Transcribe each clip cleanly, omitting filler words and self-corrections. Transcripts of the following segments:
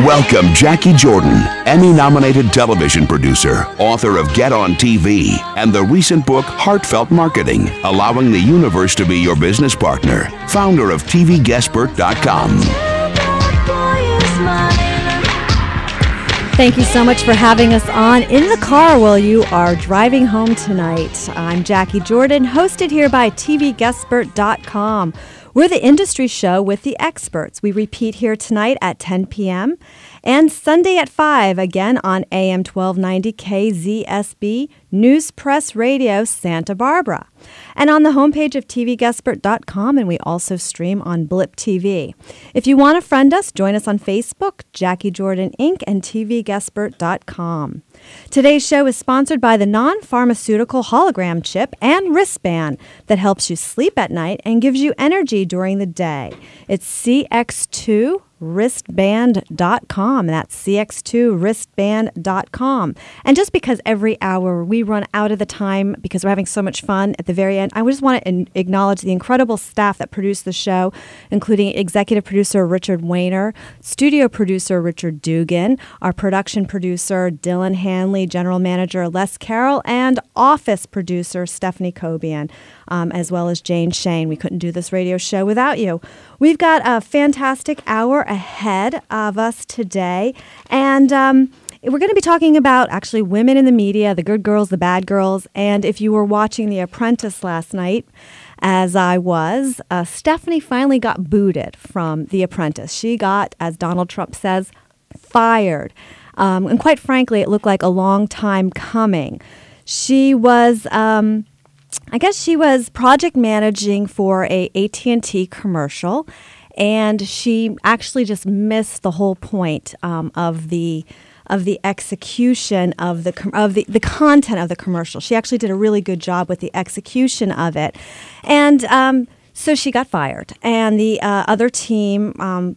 Welcome Jackie Jordan, Emmy-nominated television producer, author of Get on TV, and the recent book Heartfelt Marketing, Allowing the Universe to Be Your Business Partner, founder of Guestpert.com. Thank you so much for having us on in the car while you are driving home tonight. I'm Jackie Jordan, hosted here by Guestpert.com. We're the industry show with the experts. We repeat here tonight at 10 p.m. and Sunday at 5, again on AM 1290 KZSB News Press Radio, Santa Barbara. And on the homepage of Guestpert.com, and we also stream on Blip TV. If you want to friend us, join us on Facebook, Jackie Jordan Inc. and Guestpert.com. Today's show is sponsored by the non-pharmaceutical hologram chip and wristband that helps you sleep at night and gives you energy during the day. It's CX2 wristband.com. That's cx2wristband.com. And just because every hour we run out of the time because we're having so much fun at the very end, I just want to acknowledge the incredible staff that produced the show, including executive producer Richard Wayner, studio producer Richard Dugan, our production producer Dylan Hanley, general manager Les Carroll, and office producer Stephanie Cobian, as well as Jane Shane. We couldn't do this radio show without you. We've got a fantastic hour ahead of us today, and we're going to be talking about actually women in the media, the good girls, the bad girls, and if you were watching The Apprentice last night, as I was, Stephanie finally got booted from The Apprentice. She got, as Donald Trump says, fired. And quite frankly, it looked like a long time coming. She was... I guess she was project managing for a AT&T commercial, and she actually just missed the whole point of the execution of the content of the commercial. She actually did a really good job with the execution of it, and so she got fired. And the other team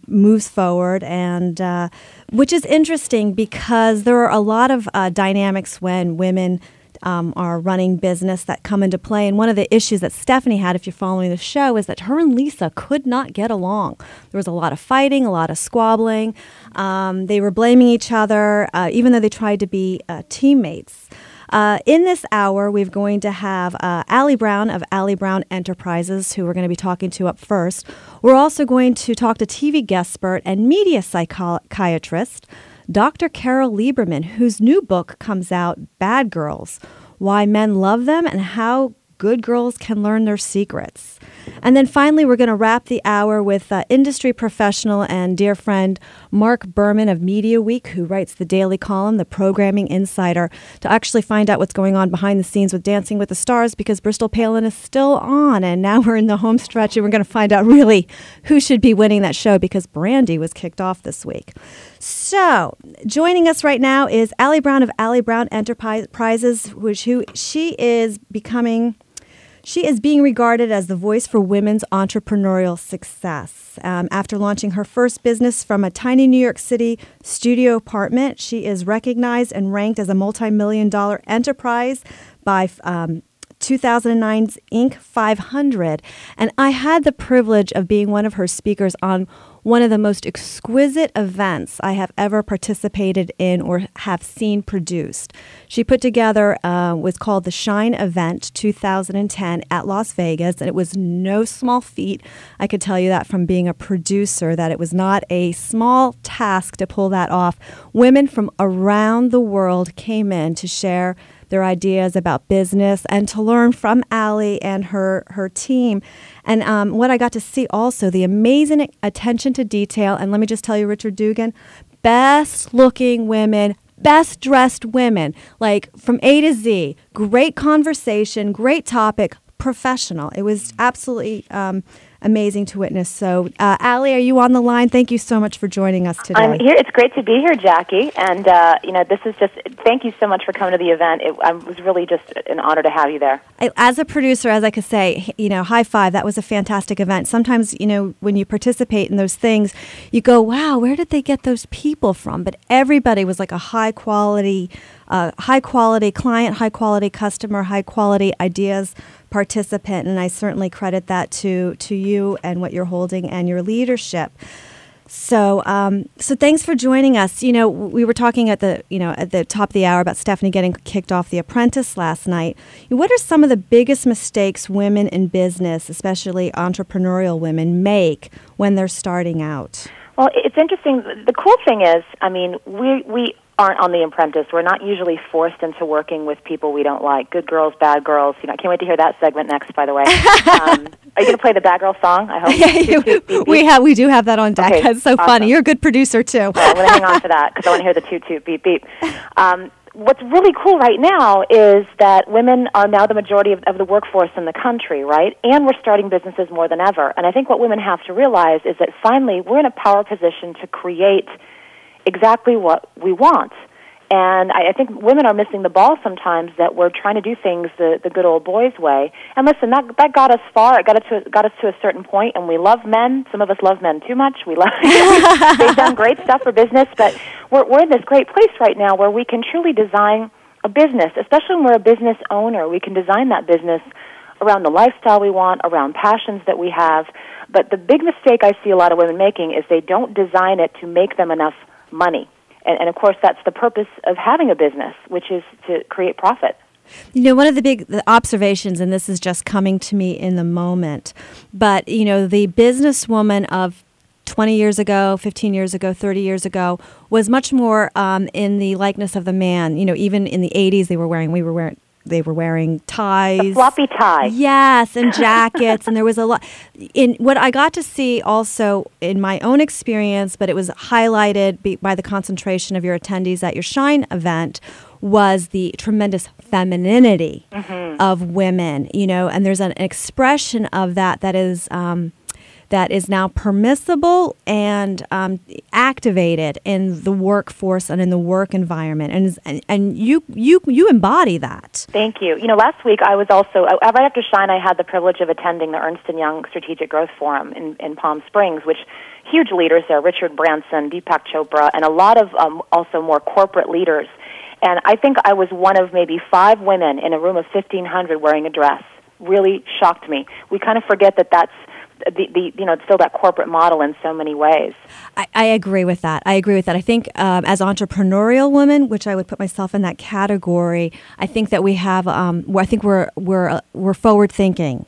moves forward, and which is interesting because there are a lot of dynamics when women are running business that come into play. And one of the issues that Stephanie had, if you're following the show, is that her and Lisa could not get along. There was a lot of fighting, a lot of squabbling. They were blaming each other, even though they tried to be teammates. In this hour, we're going to have Allie Brown of Allie Brown Enterprises, who we're going to be talking to up first. We're also going to talk to TV Guestpert and media psychiatrist Dr. Carole Lieberman, whose new book comes out, Bad Girls, Why Men Love Them and How Good Girls Can Learn Their Secrets. And then finally, we're going to wrap the hour with industry professional and dear friend Marc Berman of Media Week, who writes the daily column, The Programming Insider, to actually find out what's going on behind the scenes with Dancing with the Stars, because Bristol Palin is still on, and now we're in the home stretch, and we're going to find out really who should be winning that show, because Brandy was kicked off this week. So, joining us right now is Allie Brown of Allie Brown Enterprises, she is being regarded as the voice for women's entrepreneurial success. After launching her first business from a tiny New York City studio apartment, she is recognized and ranked as a multi-million-dollar enterprise by 2009's Inc. 500. And I had the privilege of being one of her speakers on one of the most exquisite events I have ever participated in or have seen produced. She put together was called the Shine Event 2010 at Las Vegas, and it was no small feat. I could tell you that from being a producer, that it was not a small task to pull that off. Women from around the world came in to share their ideas about business and to learn from Allie and her team. And what I got to see also, the amazing attention to detail. And let me just tell you, Richard Dugan, best looking women, best dressed women, like from A to Z. Great conversation, great topic, professional. It was absolutely amazing to witness. So, Allie, are you on the line? Thank you so much for joining us today. I'm here. It's great to be here, Jackie. And, this is just, thank you so much for coming to the event. It was really just an honor to have you there. As a producer, as I could say, high five. That was a fantastic event. Sometimes, when you participate in those things, you go, wow, where did they get those people from? But everybody was like a high quality client, high quality customer, high quality ideas participant, and I certainly credit that to you and what you're holding and your leadership. So, so thanks for joining us. You know, we were talking at the top of the hour about Stephanie getting kicked off The Apprentice last night. What are some of the biggest mistakes women in business, especially entrepreneurial women, make when they're starting out? Well, it's interesting. The cool thing is, I mean, we aren't on The Apprentice. We're not usually forced into working with people we don't like. Good girls, bad girls. You know, I can't wait to hear that segment next, by the way. Are you going to play the bad girl song, I hope? Yeah, toot, toot, beep, we do have that on deck. Okay, That's so awesome. funny. You're a good producer, too. Well, I'm going to hang on to that because I want to hear the toot, toot, beep, beep. What's really cool right now is that women are now the majority of the workforce in the country, right? And we're starting businesses more than ever. And I think what women have to realize is that finally we're in a power position to create exactly what we want. And I think women are missing the ball sometimes, that we're trying to do things the good old boys way. And listen, that got us far. It got us to a certain point, and we love men. Some of us love men too much. We love they've done great stuff for business, but we're in this great place right now where we can truly design a business, especially when we're a business owner. We can design that business around the lifestyle we want, around passions that we have. But the big mistake I see a lot of women making is they don't design it to make them enough money. And of course, that's the purpose of having a business, which is to create profit. You know, one of the observations, and this is just coming to me in the moment, but, you know, the businesswoman of 20 years ago, 15 years ago, 30 years ago was much more in the likeness of the man. You know, even in the 80s, they were wearing ties. The floppy tie. Yes, and jackets, and there was a lot. In what I got to see also in my own experience, but it was highlighted by the concentration of your attendees at your Shine event, was the tremendous femininity of women, you know, and there's an expression of that is now permissible and activated in the workforce and in the work environment, and you embody that. Thank you. You know, last week I was also right after Shine. I had the privilege of attending the Ernst & Young Strategic Growth Forum in Palm Springs, which huge leaders there: Richard Branson, Deepak Chopra, and a lot of also more corporate leaders. And I think I was one of maybe 5 women in a room of 1,500 wearing a dress. Really shocked me. We kind of forget that that's it's still that corporate model in so many ways. I agree with that. I think as entrepreneurial women, which I would put myself in that category, I think that we have. I think we're forward thinking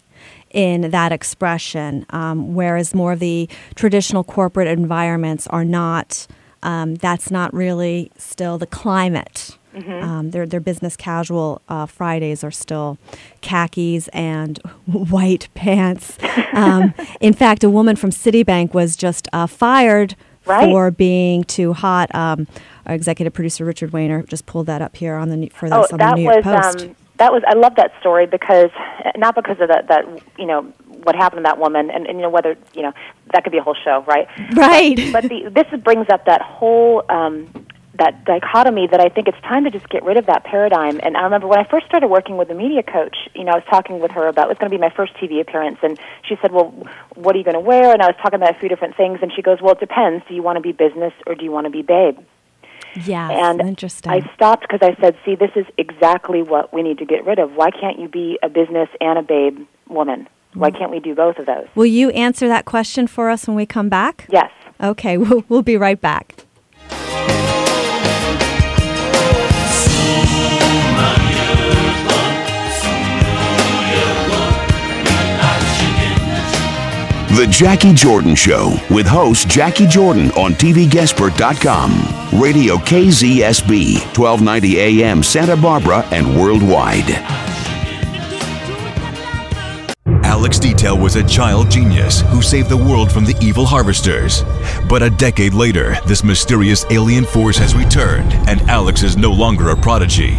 in that expression, whereas more of the traditional corporate environments are not. That's not really still the climate. Their business casual Fridays are still khakis and white pants. In fact, a woman from Citibank was just fired for being too hot. Our executive producer Richard Weiner just pulled that up here on the New York Post. I love that story because not because of that you know what happened to that woman, and you know whether you know that could be a whole show, right? Right. But this brings up that whole that dichotomy that I think it's time to just get rid of that paradigm. And I remember when I first started working with a media coach, you know, I was talking with her about, it was going to be my first TV appearance, and she said, well, what are you going to wear? And I was talking about a few different things, and she goes, well, it depends. Do you want to be business or do you want to be babe? Yeah, and interesting. I stopped because I said, see, this is exactly what we need to get rid of. Why can't you be a business and a babe woman? Why can't we do both of those? Will you answer that question for us when we come back? Yes. Okay, we'll be right back. The Jackie Jordan Show with host Jackie Jordan on TVGuestpert.com, Radio KZSB, 1290 AM Santa Barbara and worldwide. Alex Detail was a child genius who saved the world from the evil harvesters. But a decade later, this mysterious alien force has returned, and Alex is no longer a prodigy.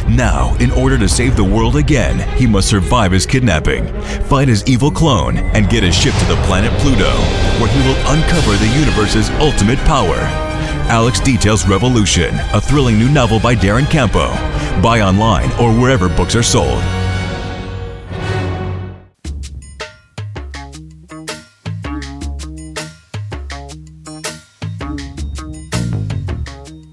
Now, in order to save the world again, he must survive his kidnapping, fight his evil clone, and get his ship to the planet Pluto, where he will uncover the universe's ultimate power. Alex Detail's Revolution, a thrilling new novel by Darren Campo. Buy online or wherever books are sold.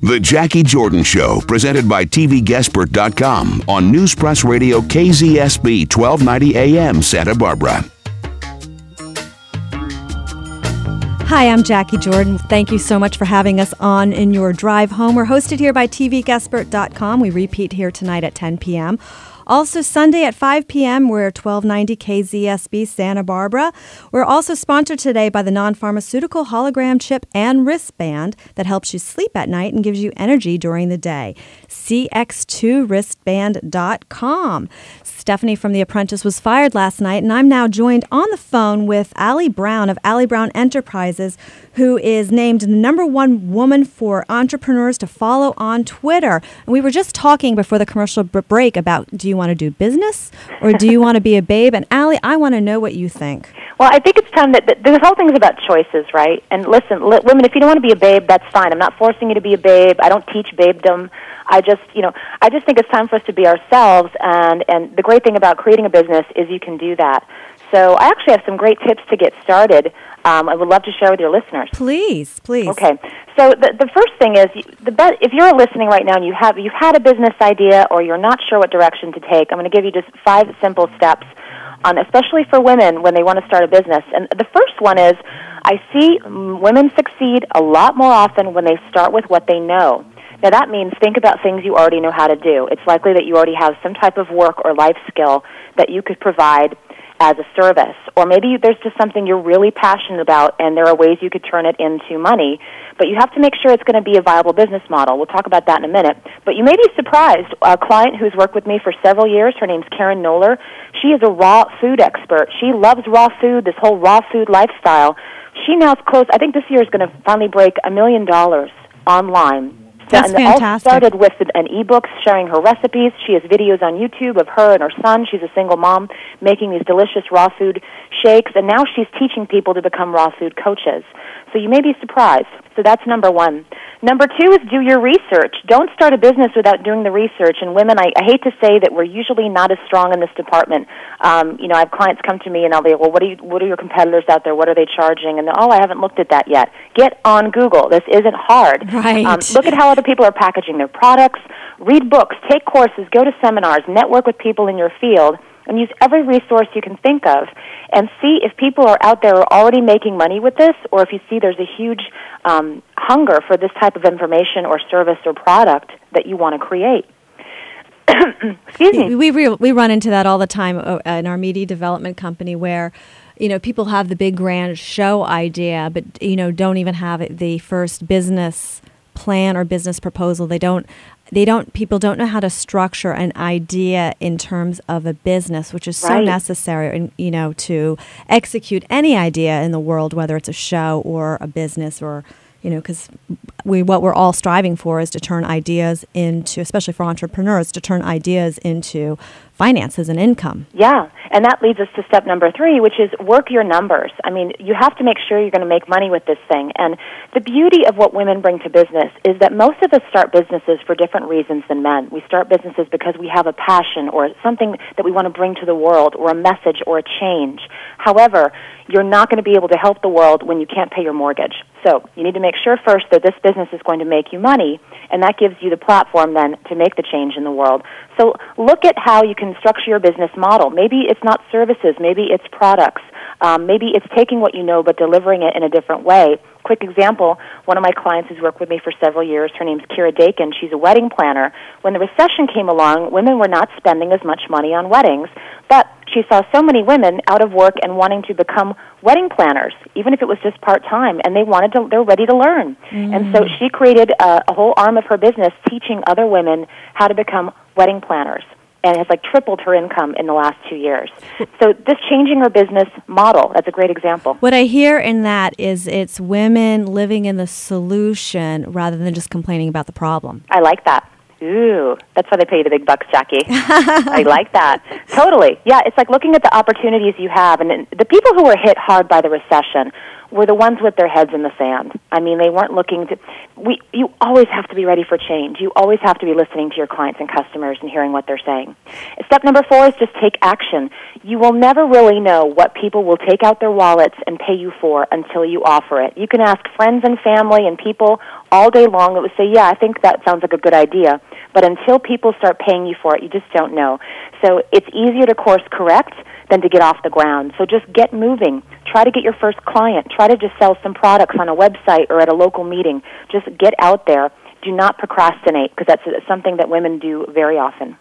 The Jackie Jordan Show, presented by TVGuestpert.com on News Press Radio KZSB 1290 AM Santa Barbara. Hi, I'm Jackie Jordan. Thank you so much for having us on in your drive home. We're hosted here by Guestpert.com. We repeat here tonight at 10 p.m. Also Sunday at 5 p.m., we're 1290 KZSB Santa Barbara. We're also sponsored today by the non-pharmaceutical hologram chip and wristband that helps you sleep at night and gives you energy during the day. CX2wristband.com. Stephanie from The Apprentice was fired last night, and I'm now joined on the phone with Allie Brown of Allie Brown Enterprises, who is named the #1 woman for entrepreneurs to follow on Twitter. And we were just talking before the commercial break about, do you want to do business or do you want to be a babe? And Allie, I want to know what you think. Well, I think it's time that the whole thing is about choices, right? And listen, women, if you don't want to be a babe, that's fine. I'm not forcing you to be a babe. I don't teach babedom. I just think it's time for us to be ourselves, and the great thing about creating a business is you can do that. So I actually have some great tips to get started. I would love to share with your listeners. Please. Okay. So the first thing is, if you're listening right now and you've had a business idea or you're not sure what direction to take, I'm going to give you just 5 simple steps, especially for women when they want to start a business. And the first one is, I see women succeed a lot more often when they start with what they know. Now, that means think about things you already know how to do. It's likely that you already have some type of work or life skill that you could provide as a service. Or maybe there's just something you're really passionate about, and there are ways you could turn it into money. But you have to make sure it's going to be a viable business model. We'll talk about that in a minute. But you may be surprised. A client who's worked with me for several years, her name's Karen Noller. She is a raw food expert. She loves raw food, this whole raw food lifestyle. She now is close. I think this year is going to finally break $1 million online. That's and fantastic. It all started with an e-book sharing her recipes. She has videos on YouTube of her and her son. She's a single mom making these delicious raw food shakes, and now she's teaching people to become raw food coaches. So you may be surprised. So that's number 1. Number 2 is do your research. Don't start a business without doing the research. And women, I hate to say that we're usually not as strong in this department. I have clients come to me and I'll be, well, what are your competitors out there? What are they charging? And I haven't looked at that yet. Get on Google. This isn't hard. Right. Look at how other people are packaging their products. Read books. Take courses. Go to seminars. Network with people in your field. And use every resource you can think of, and see if people are out there who are already making money with this, or if you see there's a huge hunger for this type of information or service or product that you want to create. Excuse me. We run into that all the time in our media development company, where people have the big grand show idea, but don't even have the first business plan or business proposal. People don't know how to structure an idea in terms of a business, which is so necessary, to execute any idea in the world, whether it's a show or a business, or because what we're all striving for is to turn ideas into, especially for entrepreneurs, to turn ideas into finances and income. Yeah, and that leads us to step number 3, which is work your numbers. I mean, you have to make sure you're going to make money with this thing. And the beauty of what women bring to business is that most of us start businesses for different reasons than men. We start businesses because we have a passion or something that we want to bring to the world, or a message or a change. However, you're not going to be able to help the world when you can't pay your mortgage. So you need to make sure first that this business is going to make you money, and that gives you the platform then to make the change in the world. So look at how you can structure your business model. Maybe it's not services, maybe it's products. Maybe it's taking what you know but delivering it in a different way. Quick example, one of my clients who's worked with me for several years, her name's Kira Dakin. She's a wedding planner. When the recession came along, women were not spending as much money on weddings, but she saw so many women out of work and wanting to become wedding planners, even if it was just part-time, and they're ready to learn. And so she created a whole arm of her business teaching other women how to become wedding planners, and has tripled her income in the last 2 years. So this changing her business model, that's a great example. What I hear in that is it's women living in the solution rather than just complaining about the problem. I like that. Ooh, that's why they pay you the big bucks, Jackie. I like that. Totally. Yeah, it's like looking at the opportunities you have. And the people who were hit hard by the recession were the ones with their heads in the sand. I mean, they weren't looking to... You always have to be ready for change. You always have to be listening to your clients and customers and hearing what they're saying. Step number 4 is just take action. You will never really know what people will take out their wallets and pay you for until you offer it. You can ask friends and family and people all day long that would say, yeah, I think that sounds like a good idea. But until people start paying you for it, you just don't know. So it's easier to course correct than to get off the ground. So just get moving. Try to get your first client. Try to just sell some products on a website or at a local meeting. Just get out there. Do not procrastinate, because that's something that women do very often.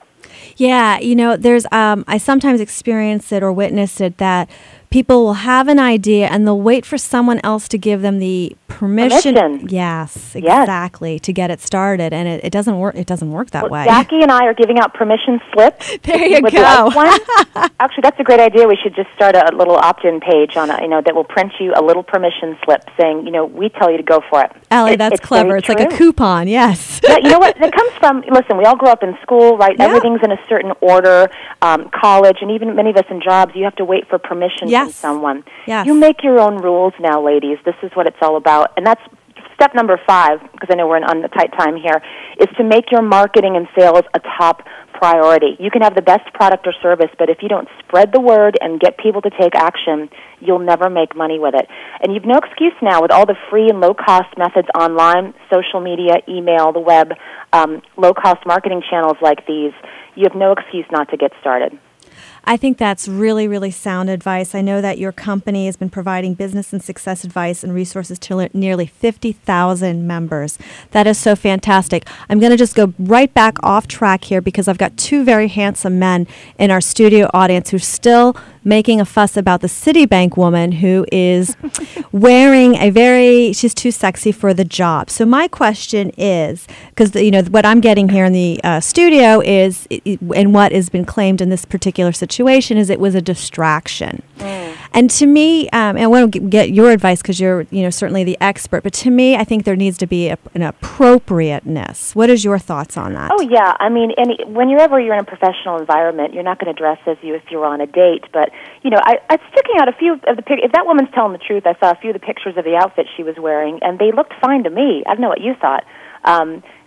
Yeah, there's I sometimes experience it or witness it that people will have an idea and they'll wait for someone else to give them the permission. Yes, exactly, to get it started, and it doesn't work. It doesn't work that way. Jackie and I are giving out permission slips. There you go. Actually, that's a great idea. We should just start a little opt-in page on that will print you a little permission slip saying, we tell you to go for it. Allie, that's clever. It's like a coupon. Yes. Yeah, you know what? It comes from. Listen, we all grew up in school, right? Yeah. Everything's in a certain order. College, and even many of us in jobs, you have to wait for permission from someone. Yes. You make your own rules now, ladies. This is what it's all about. And that's step number 5, because I know we're on a tight time here, is to make your marketing and sales a top priority. You can have the best product or service, but if you don't spread the word and get people to take action, you'll never make money with it. And you've no excuse now with all the free and low-cost methods online, social media, email, the web, low-cost marketing channels like these. You have no excuse not to get started. I think that's really, really sound advice. I know that your company has been providing business and success advice and resources to nearly 50,000 members. That is so fantastic. I'm going to just go right back off track here because I've got 2 very handsome men in our studio audience who are still making a fuss about the Citibank woman who is wearing she's too sexy for the job. So my question is, because what I'm getting here in the studio is, and what has been claimed in this particular situation, is it was a distraction. And to me, and I want to get your advice because you're certainly the expert, but to me, I think there needs to be an appropriateness. What is your thoughts on that? Oh yeah, I mean, whenever you're in a professional environment, you're not going to dress as if you were on a date, but I'm sticking out a few of the pictures. If that woman's telling the truth, I saw a few of the pictures of the outfit she was wearing, and they looked fine to me. I don't know what you thought.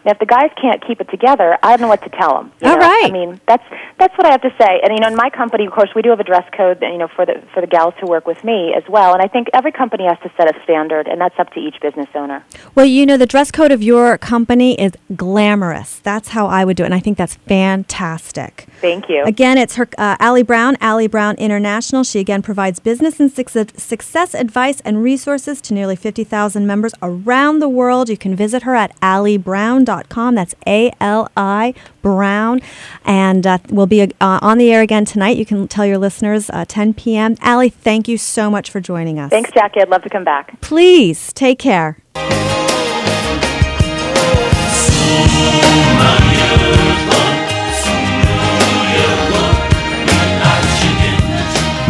Now, if the guys can't keep it together, I don't know what to tell them. All right. I mean, that's what I have to say. And in my company, of course, we do have a dress code, for the gals who work with me as well. And I think every company has to set a standard, and that's up to each business owner. Well, the dress code of your company is glamorous. That's how I would do it, and I think that's fantastic. Thank you. Again, it's her Allie Brown International. She again provides business and success advice and resources to nearly 50,000 members around the world. You can visit her at allibrown.com. That's ALI Brown, and we'll be on the air again tonight. You can tell your listeners 10 p.m. Allie, thank you so much for joining us. Thanks, Jackie. I'd love to come back. Please take care.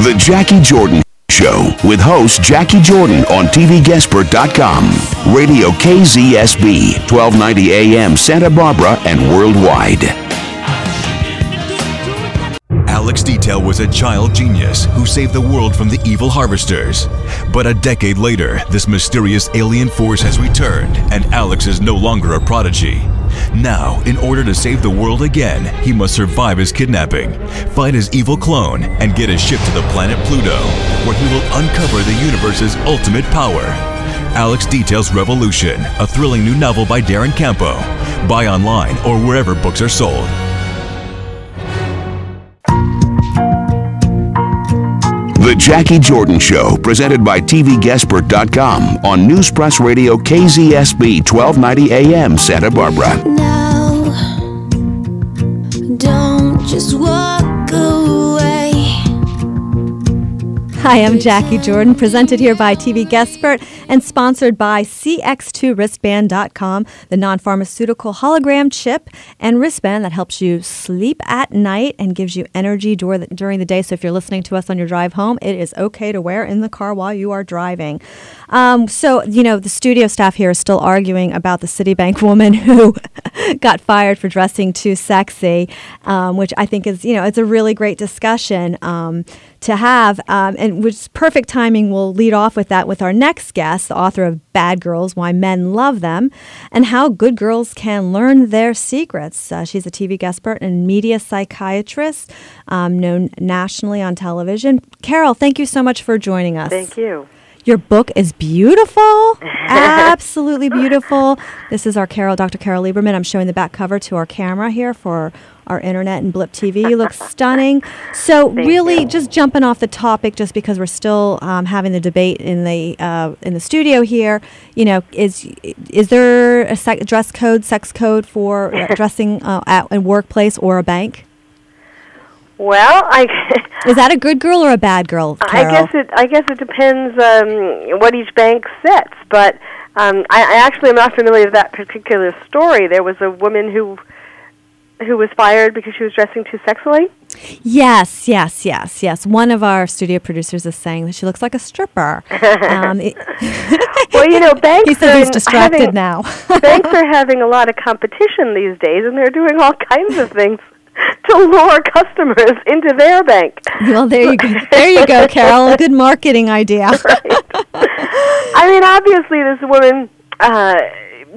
The Jackie Jordan Show with host Jackie Jordan on TVGuestpert.com, Radio KZSB, 1290 AM Santa Barbara and worldwide. Alex Detail was a child genius who saved the world from the evil harvesters. But a decade later, this mysterious alien force has returned, and Alex is no longer a prodigy. Now, in order to save the world again, he must survive his kidnapping, find his evil clone, and get his ship to the planet Pluto, where he will uncover the universe's ultimate power. Alex Detail's Revolution, a thrilling new novel by Darren Campo. Buy online or wherever books are sold. The Jackie Jordan Show, presented by TVGuestpert.com on News Press Radio KZSB 1290 AM Santa Barbara. Now, don't just walk away. Hi, I'm Jackie Jordan, presented here by TV Guestpert and sponsored by CX2wristband.com, the non-pharmaceutical hologram chip and wristband that helps you sleep at night and gives you energy during the day. So if you're listening to us on your drive home, it is okay to wear in the car while you are driving. The studio staff here is still arguing about the Citibank woman who got fired for dressing too sexy, which I think is, it's a really great discussion to have, and which perfect timing. We'll lead off with that with our next guest, the author of Bad Girls, Why Men Love Them, and How Good Girls Can Learn Their Secrets. She's a TV Guestpert and media psychiatrist, known nationally on television. Carole, thank you so much for joining us. Thank you. Your book is beautiful, absolutely beautiful. This is our Dr. Carole Lieberman. I'm showing the back cover to our camera here for our internet and Blip TV. You look stunning. So really, just jumping off the topic, just because we're still having the debate in the studio here. You know, is there a dress code, sex code for dressing at a workplace or a bank? Well, is that a good girl or a bad girl, Carole? I guess it depends what each bank sets. But I actually am not familiar with that particular story. There was a woman who was fired because she was dressing too sexily. Yes. One of our studio producers is saying that she looks like a stripper. Well, you know, banks. He says he's distracted now. Banks are having a lot of competition these days, and they're doing all kinds of things to lure customers into their bank. Well, there you go. There you go, Carole. A good marketing idea. Right. I mean, obviously, this woman,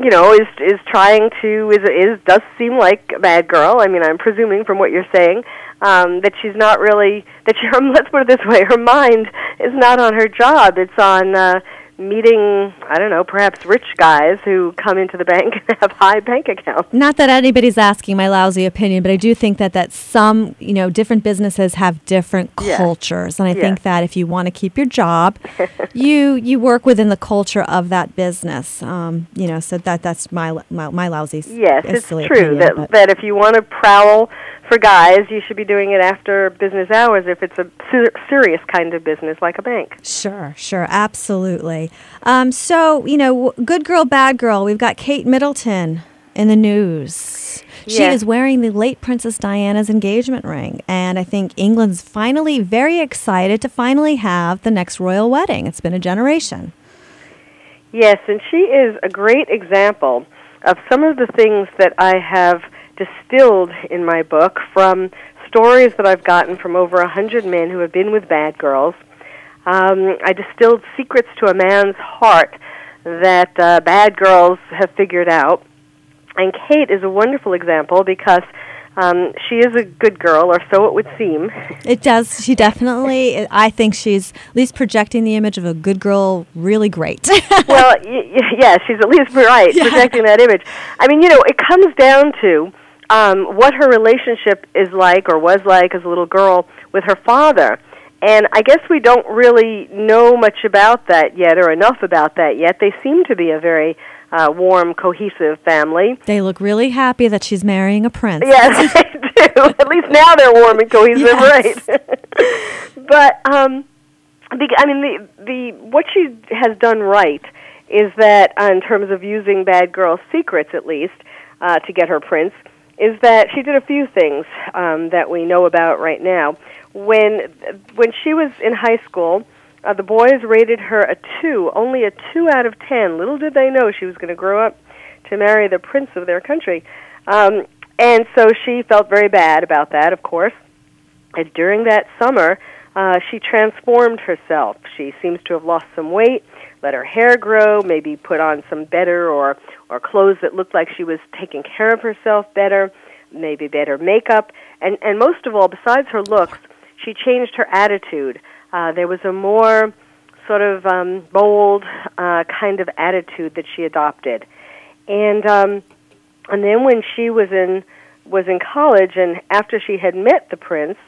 you know, is trying to does seem like a bad girl. I mean, I'm presuming from what you're saying that she's not really let's put it this way: her mind is not on her job. It's on meeting, I don't know, perhaps rich guys who come into the bank and have high bank accounts. Not that anybody's asking my lousy opinion, but I do think that some, you know, different businesses have different cultures. And I think that if you want to keep your job, you work within the culture of that business. You know, so that's my lousy Yes, it's silly true opinion, that if you want to prowl for guys, you should be doing it after business hours if it's a serious kind of business like a bank. Sure, absolutely. So, you know, good girl, bad girl, we've got Kate Middleton in the news. She is wearing the late Princess Diana's engagement ring, and I think England's finally very excited to finally have the next royal wedding. It's been a generation. Yes, and she is a great example of some of the things that I have distilled in my book from stories that I've gotten from over 100 men who have been with bad girls. I distilled secrets to a man's heart that bad girls have figured out. And Kate is a wonderful example because she is a good girl, or so it would seem. It does. She definitely, I think she's at least projecting the image of a good girl really great. Well, yeah, she's at least projecting that image. I mean, you know, it comes down to what her relationship is like or was like as a little girl with her father. And I guess we don't really know much about that yet, or enough about that yet. They seem to be a very warm, cohesive family. They look really happy that she's marrying a prince. Yes, they do. At least now they're warm and cohesive, right? But I mean, what she has done right is that, in terms of using bad girl secrets, at least, to get her prince, is that she did a few things that we know about right now. When she was in high school, the boys rated her a 2, only a 2 out of 10. Little did they know she was going to grow up to marry the prince of their country. And so she felt very bad about that, of course. And during that summer, she transformed herself. She seems to have lost some weight, let her hair grow, maybe put on some better or clothes that looked like she was taking care of herself better, maybe better makeup. And most of all, besides her looks, she changed her attitude. There was a more sort of bold kind of attitude that she adopted. And then when she was in college, and after she had met the prince,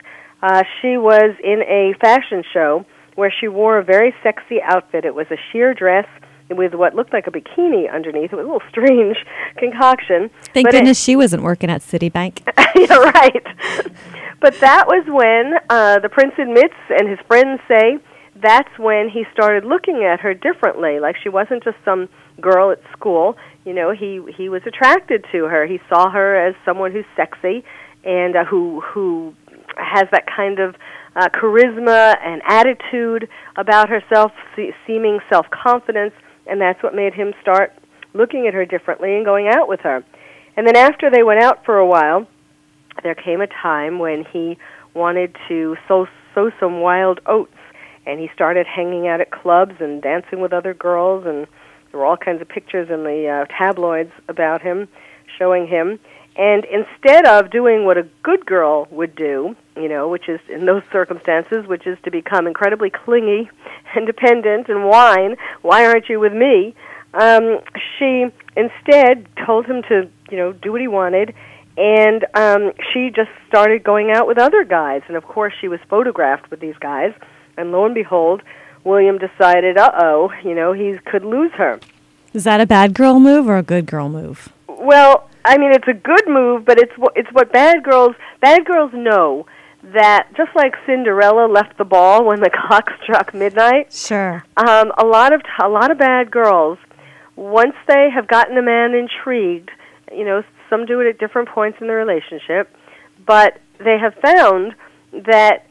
she was in a fashion show where she wore a very sexy outfit. It was a sheer dress with what looked like a bikini underneath. It was a little strange concoction. Thank goodness she wasn't working at Citibank. Yeah, right. But that was when the prince admits, and his friends say, that's when he started looking at her differently. Like she wasn't just some girl at school. You know, he was attracted to her. He saw her as someone who's sexy and who has that kind of charisma and attitude about herself, seeming self-confidence, and that's what made him start looking at her differently and going out with her. And then after they went out for a while, there came a time when he wanted to sow some wild oats, and he started hanging out at clubs and dancing with other girls, and there were all kinds of pictures in the tabloids about him, showing him. And instead of doing what a good girl would do, which is in those circumstances, which is to become incredibly clingy and dependent and whine, "Why aren't you with me?" She instead told him to, do what he wanted, and she just started going out with other guys. And of course, she was photographed with these guys, and lo and behold, William decided, he could lose her. Is that a bad girl move or a good girl move? Well, I mean, it's a good move, but it's what bad girls know, that just like Cinderella left the ball when the clock struck midnight. Sure. A lot of bad girls, once they have gotten a man intrigued, some do it at different points in the relationship, but they have found that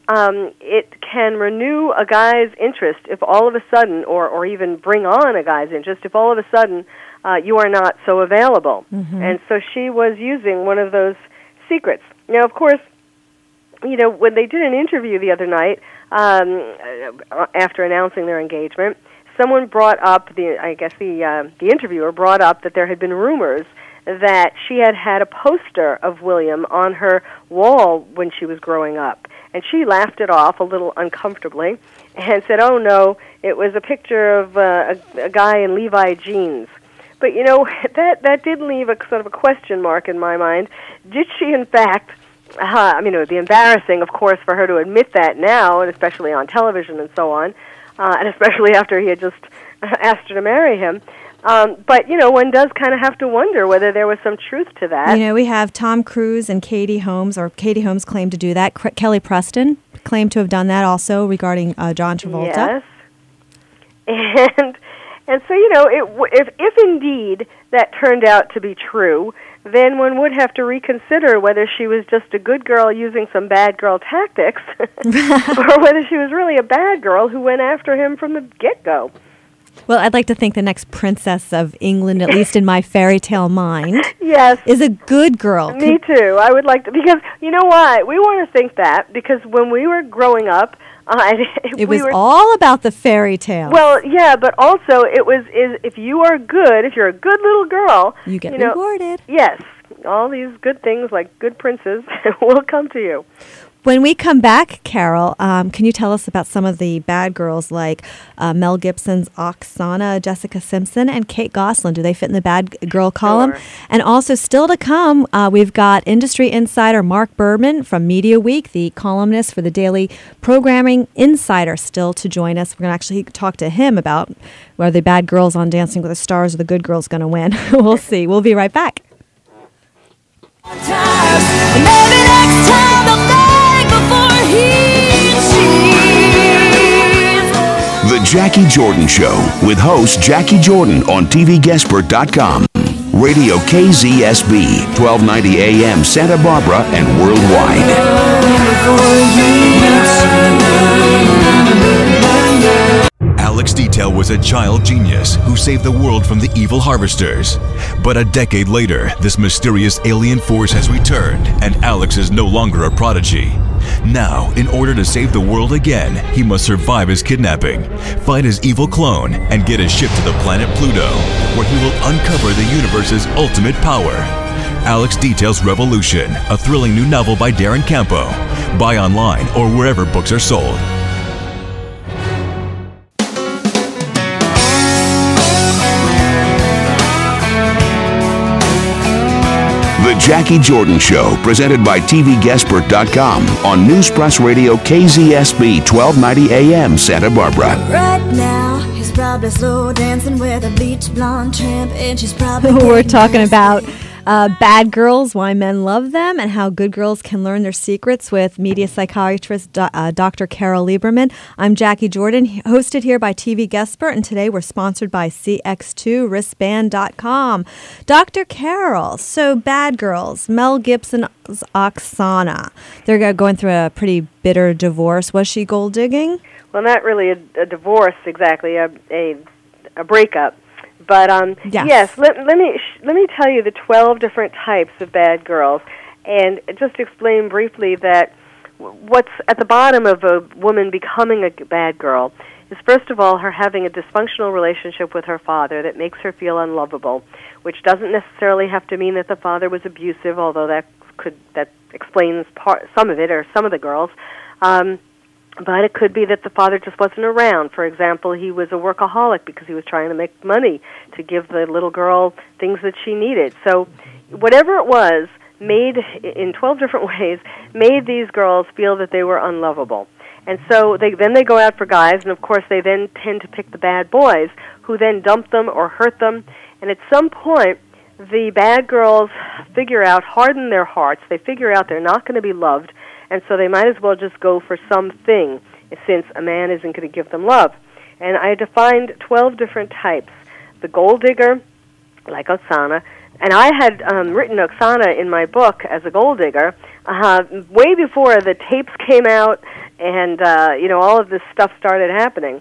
it can renew a guy's interest if all of a sudden, or even bring on a guy's interest if all of a sudden you are not so available. Mm-hmm. And so she was using one of those secrets. Now, of course, when they did an interview the other night, after announcing their engagement, someone brought up, the interviewer brought up that there had been rumors that she had a poster of William on her wall when she was growing up. And she laughed it off a little uncomfortably and said, "Oh, no, it was a picture of a guy in Levi jeans." But, that did leave a sort of a question mark in my mind. Did she, in fact, it would be embarrassing, of course, for her to admit that now, and especially on television and so on, and especially after he had just asked her to marry him. But, one does kind of have to wonder whether there was some truth to that. We have Tom Cruise and Katie Holmes, or Katie Holmes claimed to do that. Kelly Preston claimed to have done that also regarding John Travolta. Yes. And so, if indeed that turned out to be true, then one would have to reconsider whether she was just a good girl using some bad girl tactics or whether she was really a bad girl who went after him from the get-go. Well, I'd like to think the next princess of England, at least in my fairy tale mind, yes, is a good girl. Me too. I would like to, because you know why? We want to think that because when we were growing up, it was all about the fairy tale. Well, yeah, but also if you're a good little girl, you get rewarded. Yes, all these good things like good princes will come to you. When we come back, Carole, can you tell us about some of the bad girls like Mel Gibson's Oksana, Jessica Simpson, and Kate Gosselin? Do they fit in the bad girl column? Sure. And also, still to come, we've got industry insider Marc Berman from Media Week, the columnist for the Daily Programming Insider, still to join us. We're going to actually talk to him about whether the bad girls on Dancing with the Stars or the good girls going to win. We'll see. We'll be right back. The Jackie Jordan Show with host Jackie Jordan on TVGuestpert.com. Radio KZSB, 1290 AM Santa Barbara and worldwide. Alex Detail was a child genius who saved the world from the evil harvesters. But a decade later, this mysterious alien force has returned, and Alex is no longer a prodigy. Now, in order to save the world again, he must survive his kidnapping, fight his evil clone, and get his ship to the planet Pluto, where he will uncover the universe's ultimate power. Alex Detail's Revolution, a thrilling new novel by Darren Campo. Buy online or wherever books are sold. The Jackie Jordan Show, presented by TVGuestpert.com on News Press Radio KZSB 1290 AM Santa Barbara. Right now, he's probably slow dancing with a bleach blonde tramp, and she's probably We're talking about bad girls, why men love them, and how good girls can learn their secrets with media psychiatrist Dr. Carole Lieberman. I'm Jackie Jordan, hosted here by TV Guestpert, and today we're sponsored by CX2wristband.com. Dr. Carole, so bad girls, Mel Gibson's Oksana, they're going through a pretty bitter divorce. Was she gold digging? Well, not really a divorce exactly, a breakup. But yes, let me tell you the 12 different types of bad girls, and just explain briefly that what's at the bottom of a woman becoming a bad girl is, first of all, her having a dysfunctional relationship with her father that makes her feel unlovable, which doesn't necessarily have to mean that the father was abusive, although that explains some of it, or some of the girls. But it could be that the father just wasn't around. For example, he was a workaholic because he was trying to make money to give the little girl things that she needed. So whatever it was, made in 12 different ways, made these girls feel that they were unlovable. And so they go out for guys, and of course they then tend to pick the bad boys, who then dump them or hurt them. And at some point, the bad girls harden their hearts. They figure out they're not going to be loved, and so they might as well just go for something, since a man isn't going to give them love. And I defined 12 different types. The gold digger, like Oksana, and I had written Oksana in my book as a gold digger way before the tapes came out and all of this stuff started happening.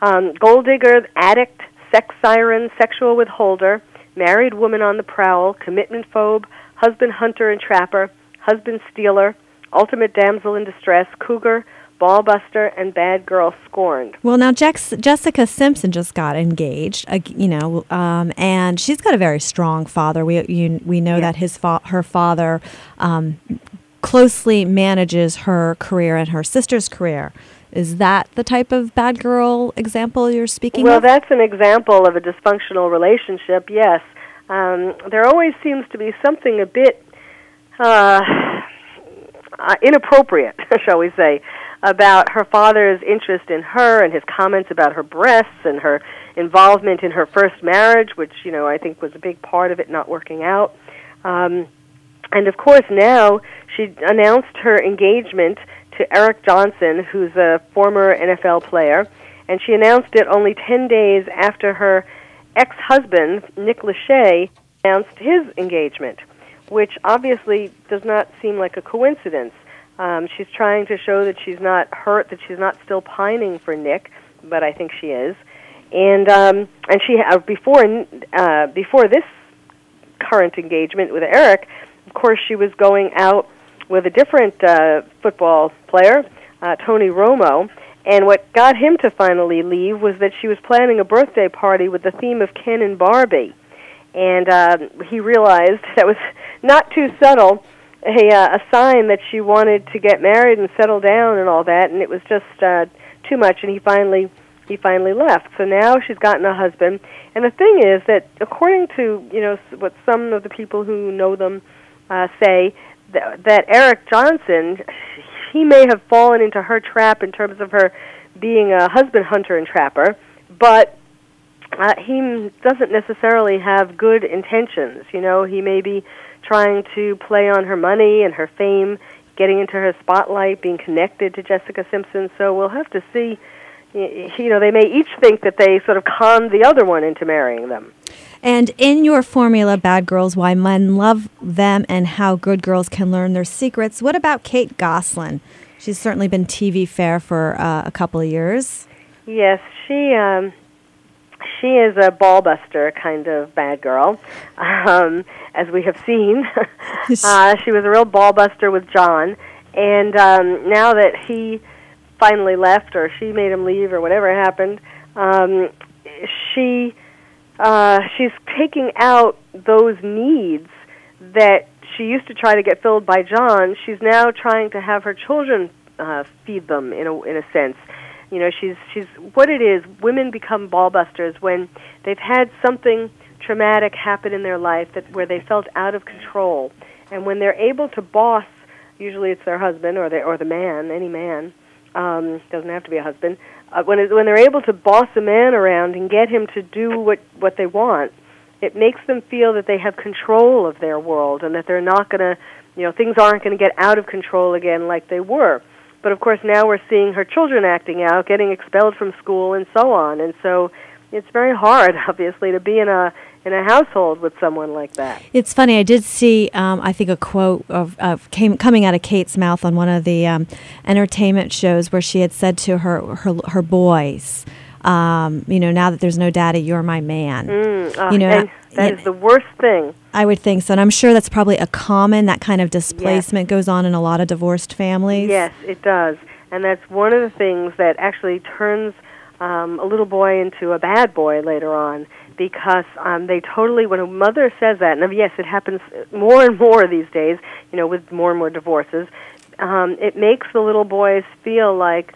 Gold digger, addict, sex siren, sexual withholder, married woman on the prowl, commitment phobe, husband hunter and trapper, husband stealer, ultimate damsel in distress, cougar, ball buster, and bad girl scorned. Well, now Jessica Simpson just got engaged, and she's got a very strong father. We know that her father closely manages her career and her sister's career. Is that the type of bad girl example you're speaking of? Well, that's an example of a dysfunctional relationship, yes. There always seems to be something a bit inappropriate, shall we say, about her father's interest in her and his comments about her breasts and her involvement in her first marriage, which, I think was a big part of it not working out. And, of course, now she announced her engagement to Eric Johnson, who's a former NFL player, and she announced it only 10 days after her ex-husband, Nick Lachey, announced his engagement, which obviously does not seem like a coincidence. She's trying to show that she's not hurt, that she's not still pining for Nick, but I think she is. And she before this current engagement with Eric, of course, she was going out with a different football player, Tony Romo, and what got him to finally leave was that she was planning a birthday party with the theme of Ken and Barbie. And he realized that was not too subtle, a sign that she wanted to get married and settle down and all that, and it was just too much, and he finally left. So now she's gotten a husband, and the thing is that according to what some of the people who know them say, that Eric Johnson, he may have fallen into her trap in terms of her being a husband hunter and trapper, but he doesn't necessarily have good intentions. He may be trying to play on her money and her fame, getting into her spotlight, being connected to Jessica Simpson. So we'll have to see. They may each think that they sort of conned the other one into marrying them. And in your formula, Bad Girls, Why Men Love Them and How Good Girls Can Learn Their Secrets, what about Kate Gosselin? She's certainly been TV fare for a couple of years. Yes, she is a ball-buster kind of bad girl, as we have seen. She was a real ball-buster with John, and now that he finally left, or she made him leave, or whatever happened, she's taking out those needs that she used to try to get filled by John. She's now trying to have her children feed them in a sense. She's what it is. Women become ballbusters when they've had something traumatic happen in their life where they felt out of control, and when they're able to boss, usually it's their husband or the man, any man. Doesn't have to be a husband. When they're able to boss a man around and get him to do what they want, it makes them feel that they have control of their world and that they're not going to, things aren't going to get out of control again like they were. But of course now we're seeing her children acting out, getting expelled from school, and so on. And so it's very hard, obviously, to be in a household with someone like that. It's funny. I did see, I think, a quote coming out of Kate's mouth on one of the entertainment shows where she had said to her boys, now that there's no daddy, you're my man. And that is the worst thing. I would think so. And I'm sure that's probably that kind of displacement goes on in a lot of divorced families. Yes, it does. And that's one of the things that actually turns a little boy into a bad boy later on, because they totally, when a mother says that, and yes, it happens more and more these days, with more and more divorces, it makes the little boys feel like,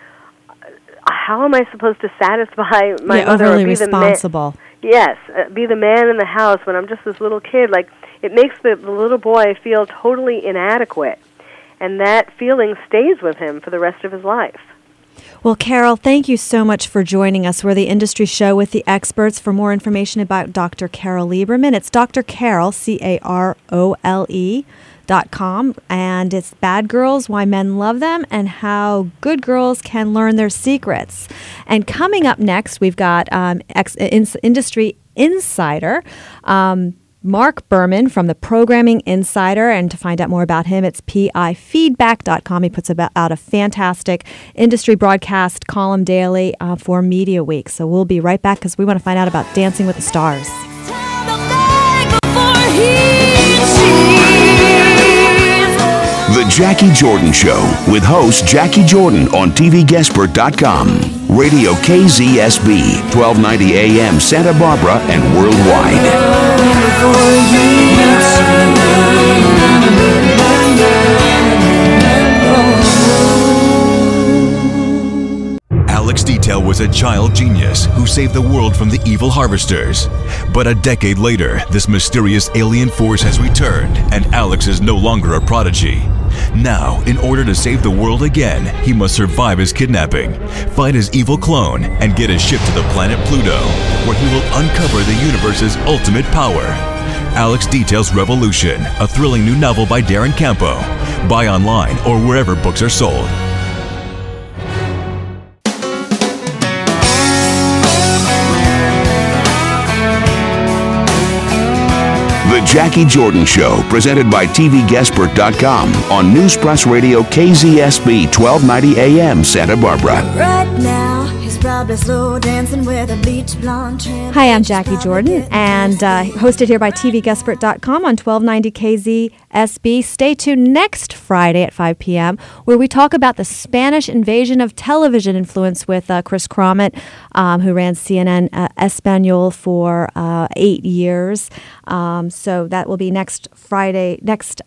how am I supposed to satisfy my mother? Overly responsible. Yes, be the man in the house when I'm just this little kid. Like, it makes the little boy feel totally inadequate, and that feeling stays with him for the rest of his life. Well, Carole, thank you so much for joining us. We're the Industry Show with the Experts. For more information about Dr. Carole Lieberman, it's Dr. Carole, CAROLE.com, and it's Bad Girls, Why Men Love Them, and How Good Girls Can Learn Their Secrets. And coming up next, we've got Industry Insider, Marc Berman from the Programming Insider, and to find out more about him, it's PIFeedback.com. He puts out a fantastic industry broadcast column daily for Media Week. So we'll be right back because we want to find out about Dancing with the Stars. The Jackie Jordan Show with host Jackie Jordan on TVGuestpert.com. Radio KZSB, 1290 AM Santa Barbara and worldwide. Alex Detail was a child genius who saved the world from the evil harvesters. But a decade later, this mysterious alien force has returned, and Alex is no longer a prodigy. Now, in order to save the world again, he must survive his kidnapping, fight his evil clone, and get his ship to the planet Pluto, where he will uncover the universe's ultimate power. Alex Detail's Revolution, a thrilling new novel by Darren Campo. Buy online or wherever books are sold. The Jackie Jordan Show, presented by TVGuestpert.com on News Press Radio KZSB 1290 AM Santa Barbara. Right now, he's probably slow dancing with a bleach blonde tramp. Hi, I'm Jackie Jordan, and hosted here by TVGuestpert.com on 1290 KZSB. Stay tuned next Friday at 5 p.m., where we talk about the Spanish invasion of television influence with Chris Cromit, who ran CNN Espanol for 8 years. So that will be next Friday, next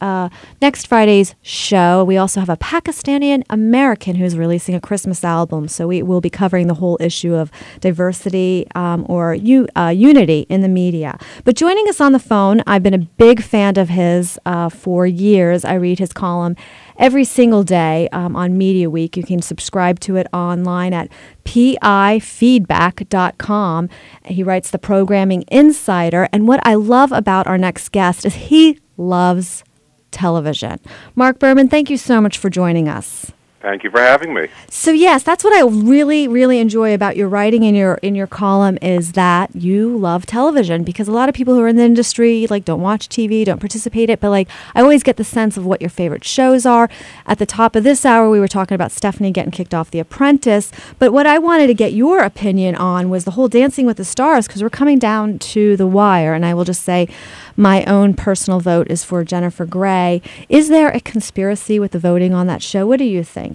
Friday's show. We also have a Pakistani American who's releasing a Christmas album. So we will be covering the whole issue of diversity or unity in the media. But joining us on the phone, I've been a big fan of his for years. I read his column every single day on Media Week. You can subscribe to it online at PIFeedback.com. He writes the Programming Insider. And what I love about our next guest is he loves television. Marc Berman, thank you so much for joining us. Thank you for having me. So yes, that's what I really, really enjoy about your writing in your column is that you love television, because a lot of people who are in the industry don't watch TV, don't participate in it, but I always get the sense of what your favorite shows are. At the top of this hour, we were talking about Stephanie getting kicked off The Apprentice, but what I wanted to get your opinion on was the whole Dancing with the Stars, because we're coming down to the wire, and I will just say my own personal vote is for Jennifer Grey. Is there a conspiracy with the voting on that show? What do you think?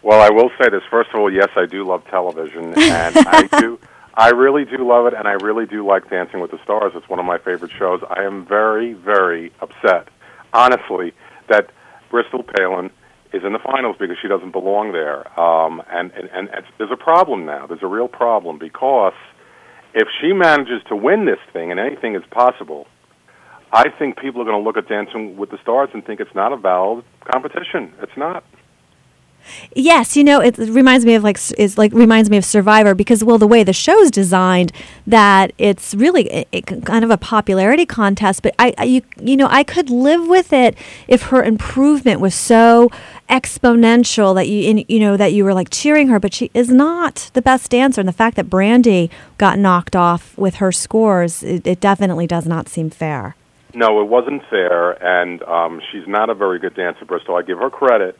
Well, I will say this. First of all, yes, I do love television, and I really do love it, and I really do like Dancing with the Stars. It's one of my favorite shows. I am very, very upset, honestly, that Bristol Palin is in the finals because she doesn't belong there. And there's a problem now. There's a real problem, because if she manages to win this thing, and anything is possible, I think people are going to look at Dancing with the Stars and think it's not a valid competition. It's not. Yes, it reminds me of reminds me of Survivor, because the way the show's designed, that it's really kind of a popularity contest. But I could live with it if her improvement was so exponential that that you were cheering her. But she is not the best dancer, and the fact that Brandy got knocked off with her scores, it definitely does not seem fair. No, it wasn't fair, and she's not a very good dancer, Bristol. I give her credit.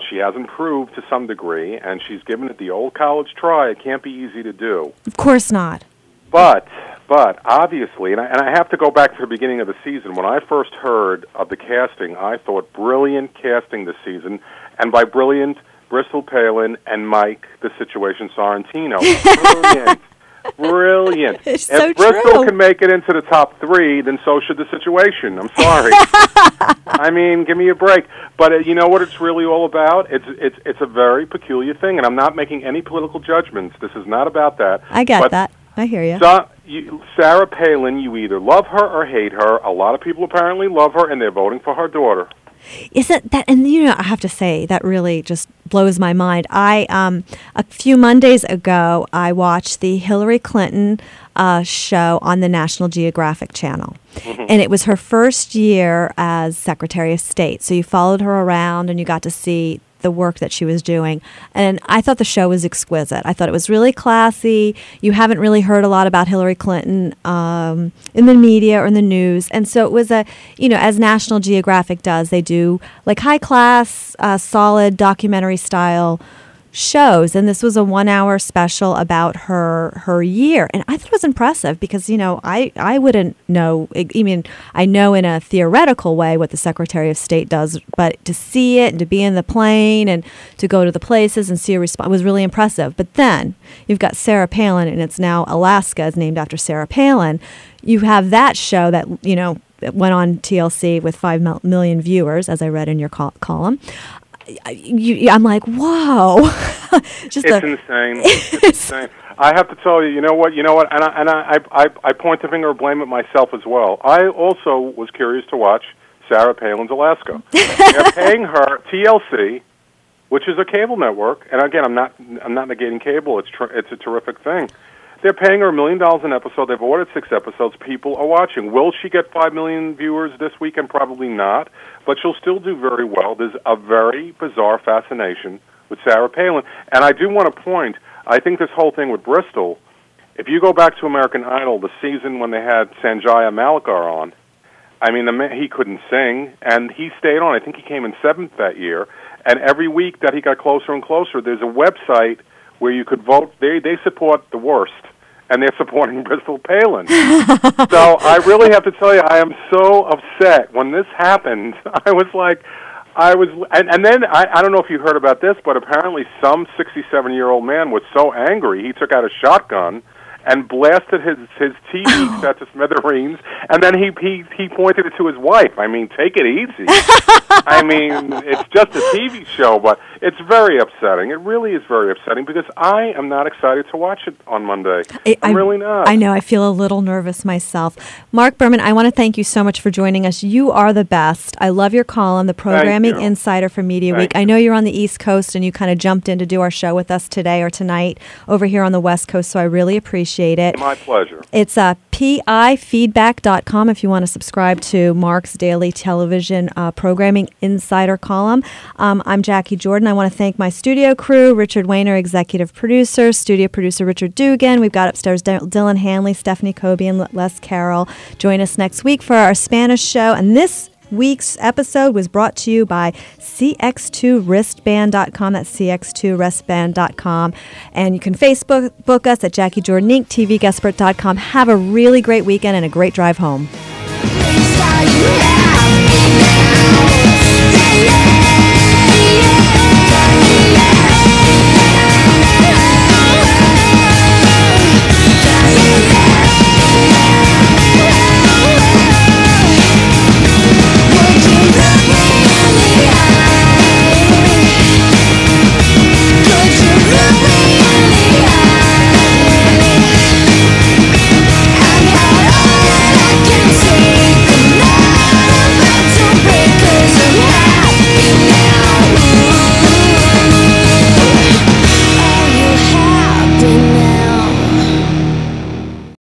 She has improved to some degree, and she's given it the old college try. It can't be easy to do. Of course not. But obviously, and I have to go back to the beginning of the season. When I first heard of the casting, I thought brilliant casting this season, and by brilliant, Bristol Palin and Mike, the Situation Sorrentino. Brilliant. Brilliant. It's if so Bristol true. can make it into the top 3, then so should the Situation. I'm sorry. I mean, give me a break. But you know what it's really all about? It's a very peculiar thing, and I'm not making any political judgments. This is not about that. I get that. I hear you. Sarah Palin, you either love her or hate her. A lot of people apparently love her, and they're voting for her daughter. Isn't that, and I have to say, that really just blows my mind. A few Mondays ago, I watched the Hillary Clinton show on the National Geographic Channel. Mm-hmm. And it was her first year as Secretary of State. So you followed her around and you got to see the work that she was doing. And I thought the show was exquisite. I thought it was really classy. You haven't really heard a lot about Hillary Clinton in the media or in the news. And so it was as National Geographic does, they do like high class, solid documentary style shows, and this was a 1-hour special about her year, and I thought it was impressive because I wouldn't know. I mean, I know in a theoretical way what the Secretary of State does, but to see it and to be in the plane and to go to the places and see a response was really impressive. But then you've got Sarah Palin, and it's now Alaska is named after Sarah Palin. You have that show that it went on TLC with 5 million viewers, as I read in your column. I'm like, whoa! It's insane. It's insane. I have to tell you, you know what, and I point the finger and blame it myself as well. I also was curious to watch Sarah Palin's Alaska. They're paying her TLC, which is a cable network, and again, I'm not negating cable. It's a terrific thing. They're paying her $1 million an episode. They've ordered 6 episodes. People are watching. Will she get 5 million viewers this weekend? Probably not, but she'll still do very well. There's a very bizarre fascination with Sarah Palin. And I do want to point, I think this whole thing with Bristol, if you go back to American Idol, the season when they had Sanjaya Malakar on, I mean, he couldn't sing, and he stayed on. I think he came in 7th that year. And every week that he got closer and closer, there's a website where you could vote. They support the worst, and they're supporting Bristol Palin. So I really have to tell you, I am so upset. When this happened, and then I don't know if you heard about this, but apparently some 67-year-old man was so angry, he took out a shotgun and blasted his TV set to smithereens, and then he pointed it to his wife. I mean, take it easy. I mean, it's just a TV show, but it's very upsetting. It really is very upsetting because I am not excited to watch it on Monday. I'm really not. I know. I feel a little nervous myself. Marc Berman, I want to thank you so much for joining us. You are the best. I love your column, The Programming Insider for Media Week. I know you're on the East Coast, and you kind of jumped in to do our show with us today or tonight over here on the West Coast, so I really appreciate it. My pleasure. It's PIFeedback.com if you want to subscribe to Marc's daily television programming insider column. I'm Jackie Jordan. I want to thank my studio crew, Richard Wayner, executive producer, studio producer Richard Dugan. We've got upstairs Dylan Hanley, Stephanie Kobe, and Les Carroll. Join us next week for our Spanish show. And this week's episode was brought to you by CX2wristband.com. That's CX2wristband.com. And you can Facebook us at Jackie Jordan Inc., TVGuestpert.com. Have a really great weekend and a great drive home.